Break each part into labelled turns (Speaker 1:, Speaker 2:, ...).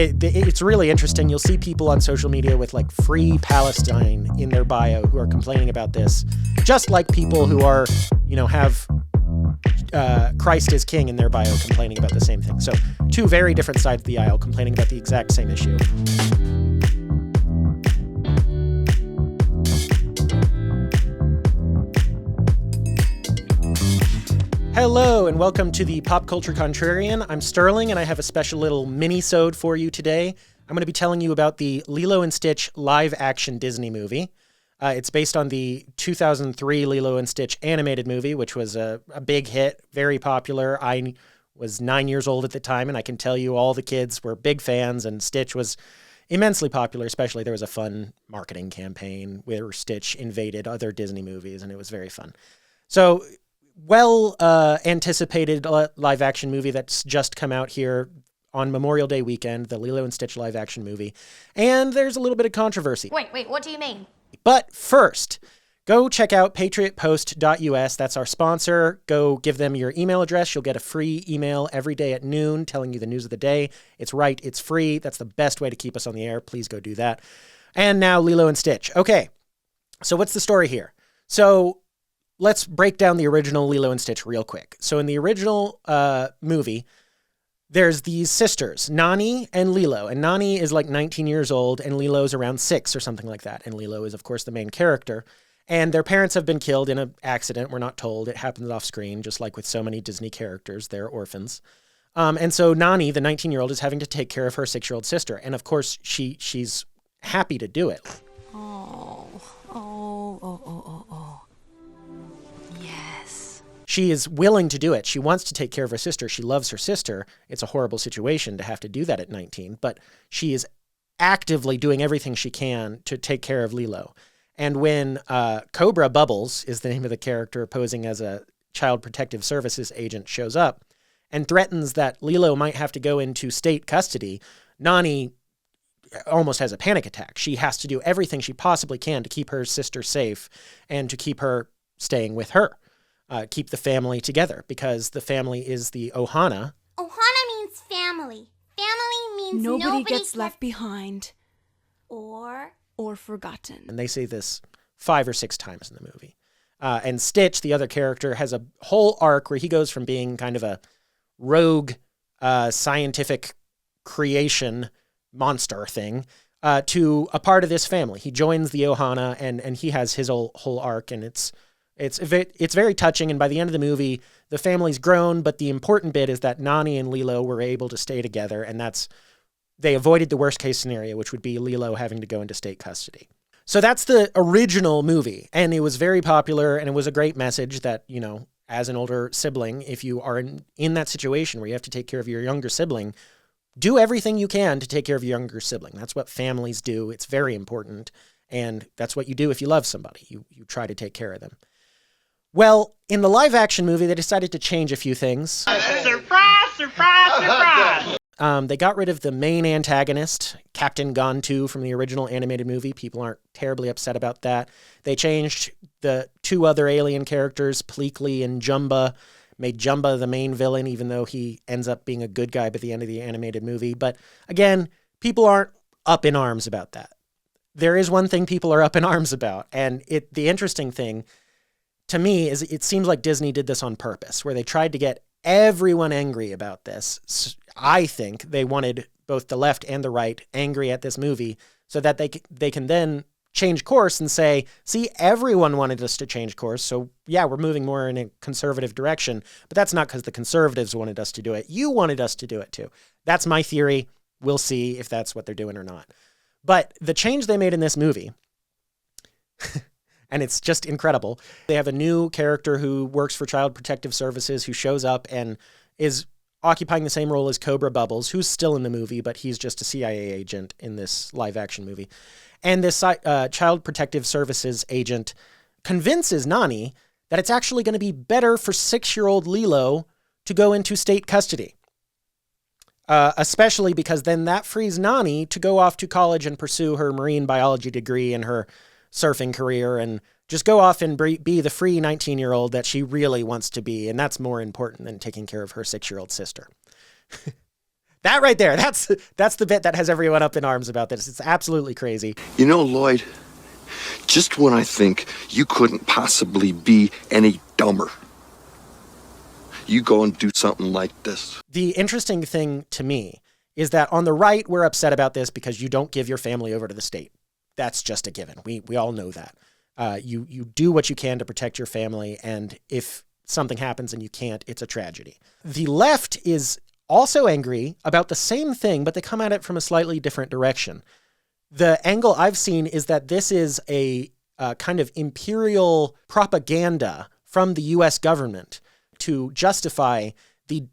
Speaker 1: It's really interesting. You'll see people on social media with like "Free Palestine" in their bio who are complaining about this, just like people who are, have Christ is King in their bio complaining about the same thing. So two very different sides of the aisle complaining about the exact same issue. Hello and welcome to the Pop Culture Contrarian. I'm Sterling and I have a special little mini-sode for you today. I'm going to be telling you about the Lilo and Stitch live-action Disney movie. It's based on the 2003 Lilo and Stitch animated movie, which was a big hit, very popular. I was 9 years old at the time, and I can tell you all the kids were big fans, and Stitch was immensely popular, especially there was a fun marketing campaign where Stitch invaded other Disney movies, and it was very fun. So, anticipated live-action movie that's just come out here on Memorial Day weekend, the Lilo and Stitch live-action movie, and there's a little bit of controversy.
Speaker 2: Wait, what do you mean?
Speaker 1: But first, go check out patriotpost.us. That's our sponsor. Go give them your email address. You'll get a free email every day at noon telling you the news of the day. It's right. It's free. That's the best way to keep us on the air. Please go do that. And now Lilo and Stitch. Okay, so what's the story here? So let's break down the original Lilo and Stitch real quick. So in the original movie, there's these sisters, Nani and Lilo. And Nani is like 19 years old, and Lilo's around 6 or something like that. And Lilo is, of course, the main character. And their parents have been killed in an accident. We're not told. It happens off screen, just like with so many Disney characters. They're orphans. And so Nani, the 19-year-old, is having to take care of her 6-year-old sister. And, of course, she's happy to do it.
Speaker 3: Oh. Yes.
Speaker 1: She is willing to do it. She wants to take care of her sister. She loves her sister. It's a horrible situation to have to do that at 19, but she is actively doing everything she can to take care of Lilo. And when Cobra Bubbles is the name of the character posing as a Child Protective Services agent shows up and threatens that Lilo might have to go into state custody, Nani almost has a panic attack. She has to do everything she possibly can to keep her sister safe and to keep her staying with her. Keep the family together, because the family is the Ohana.
Speaker 2: Ohana means family. Family means
Speaker 3: nobody gets left behind.
Speaker 2: Or
Speaker 3: forgotten.
Speaker 1: And they say this 5 or 6 times in the movie. And Stitch, the other character, has a whole arc where he goes from being kind of a rogue scientific creation monster thing to a part of this family. He joins the Ohana, and he has his whole arc, and it's very touching, and by the end of the movie, the family's grown, but the important bit is that Nani and Lilo were able to stay together, and they avoided the worst-case scenario, which would be Lilo having to go into state custody. So that's the original movie, and it was very popular, and it was a great message that, as an older sibling, if you are in that situation where you have to take care of your younger sibling, do everything you can to take care of your younger sibling. That's what families do. It's very important, and that's what you do if you love somebody. You try to take care of them. Well, in the live-action movie, they decided to change a few things.
Speaker 4: Surprise, surprise, surprise!
Speaker 1: They got rid of the main antagonist, Captain Gantu, from the original animated movie. People aren't terribly upset about that. They changed the 2 other alien characters, Pleakley and Jumba, made Jumba the main villain, even though he ends up being a good guy by the end of the animated movie. But again, people aren't up in arms about that. There is one thing people are up in arms about, and the interesting thing to me is it seems like Disney did this on purpose, where they tried to get everyone angry about this. I think they wanted both the left and the right angry at this movie so that they can then change course and say, see, everyone wanted us to change course, so yeah, we're moving more in a conservative direction, but that's not because the conservatives wanted us to do it. You wanted us to do it too. That's my theory. We'll see if that's what they're doing or not. But the change they made in this movie... and it's just incredible. They have a new character who works for Child Protective Services who shows up and is occupying the same role as Cobra Bubbles, who's still in the movie, but he's just a CIA agent in this live-action movie. And this Child Protective Services agent convinces Nani that it's actually going to be better for 6-year-old Lilo to go into state custody. Especially because then that frees Nani to go off to college and pursue her marine biology degree and her surfing career and just go off and be the free 19-year-old that she really wants to be. And that's more important than taking care of her 6-year-old sister. That right there, that's the bit that has everyone up in arms about this. It's absolutely crazy.
Speaker 5: You know, Lloyd, just when I think you couldn't possibly be any dumber, you go and do something like this.
Speaker 1: The interesting thing to me is that on the right, we're upset about this because you don't give your family over to the state. That's just a given. We all know that. You do what you can to protect your family, and if something happens and you can't, it's a tragedy. The left is also angry about the same thing, but they come at it from a slightly different direction. The angle I've seen is that this is a kind of imperial propaganda from the U.S. government to justify the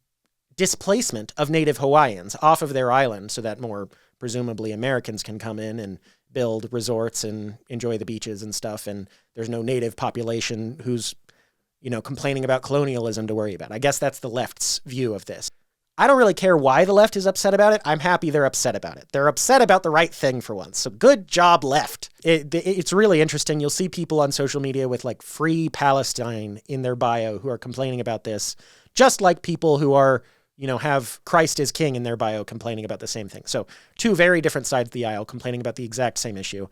Speaker 1: displacement of native Hawaiians off of their island so that more presumably Americans can come in and build resorts and enjoy the beaches and stuff. And there's no native population who's, complaining about colonialism to worry about. I guess that's the left's view of this. I don't really care why the left is upset about it. I'm happy they're upset about it. They're upset about the right thing for once. So good job, left. It's really interesting. You'll see people on social media with like Free Palestine in their bio who are complaining about this, just like people who are, have Christ is King in their bio complaining about the same thing. So two very different sides of the aisle complaining about the exact same issue.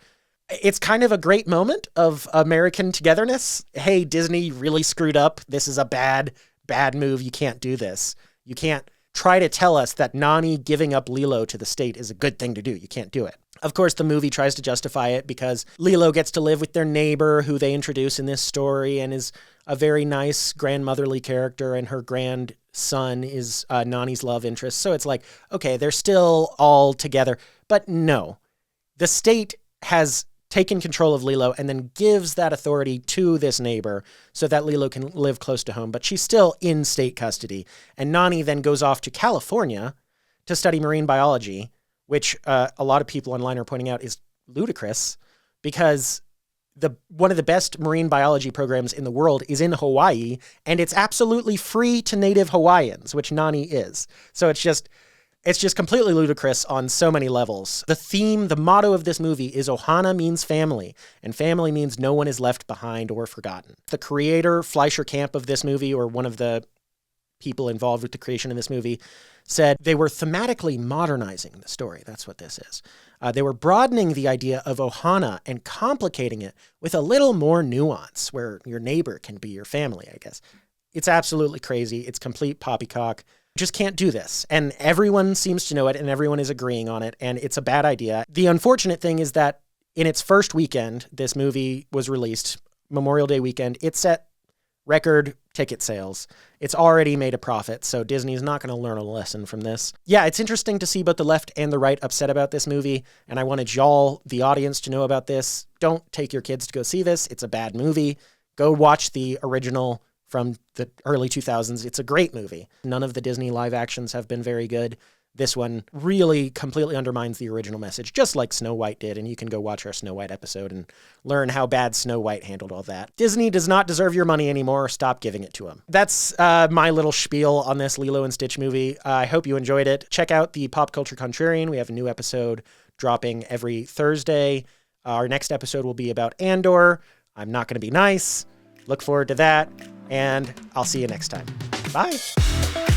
Speaker 1: It's kind of a great moment of American togetherness. Hey, Disney really screwed up. This is a bad move. You can't do this. You can't try to tell us that Nani giving up Lilo to the state is a good thing to do. You can't do it. Of course, the movie tries to justify it because Lilo gets to live with their neighbor who they introduce in this story and is a very nice grandmotherly character, and her grandson is Nani's love interest. So it's like, okay, they're still all together. But no, the state has taken control of Lilo and then gives that authority to this neighbor so that Lilo can live close to home, but she's still in state custody. And Nani then goes off to California to study marine biology, which a lot of people online are pointing out is ludicrous because one of the best marine biology programs in the world is in Hawaii, and it's absolutely free to native Hawaiians, which Nani is. So it's just completely ludicrous on so many levels. The motto of this movie is Ohana means family, and family means no one is left behind or forgotten. The creator, Fleischer Camp, of this movie, or one of the people involved with the creation of this movie, said they were thematically modernizing the story. That's what this is. They were broadening the idea of Ohana and complicating it with a little more nuance, where your neighbor can be your family, I guess. It's absolutely crazy. It's complete poppycock. Just can't do this. And everyone seems to know it, and everyone is agreeing on it, and it's a bad idea. The unfortunate thing is that in its first weekend, this movie was released, Memorial Day weekend, it set record ticket sales. It's already made a profit, so Disney is not going to learn a lesson from this. Yeah, it's interesting to see both the left and the right upset about this movie, and I wanted y'all, the audience, to know about this. Don't take your kids to go see this. It's a bad movie. Go watch the original from the early 2000s. It's a great movie. None of the Disney live actions have been very good. This one really completely undermines the original message, just like Snow White did, and you can go watch our Snow White episode and learn how bad Snow White handled all that. Disney does not deserve your money anymore. Stop giving it to them. That's my little spiel on this Lilo and Stitch movie. I hope you enjoyed it. Check out the Pop Culture Contrarian. We have a new episode dropping every Thursday. Our next episode will be about Andor. I'm not going to be nice. Look forward to that, and I'll see you next time. Bye.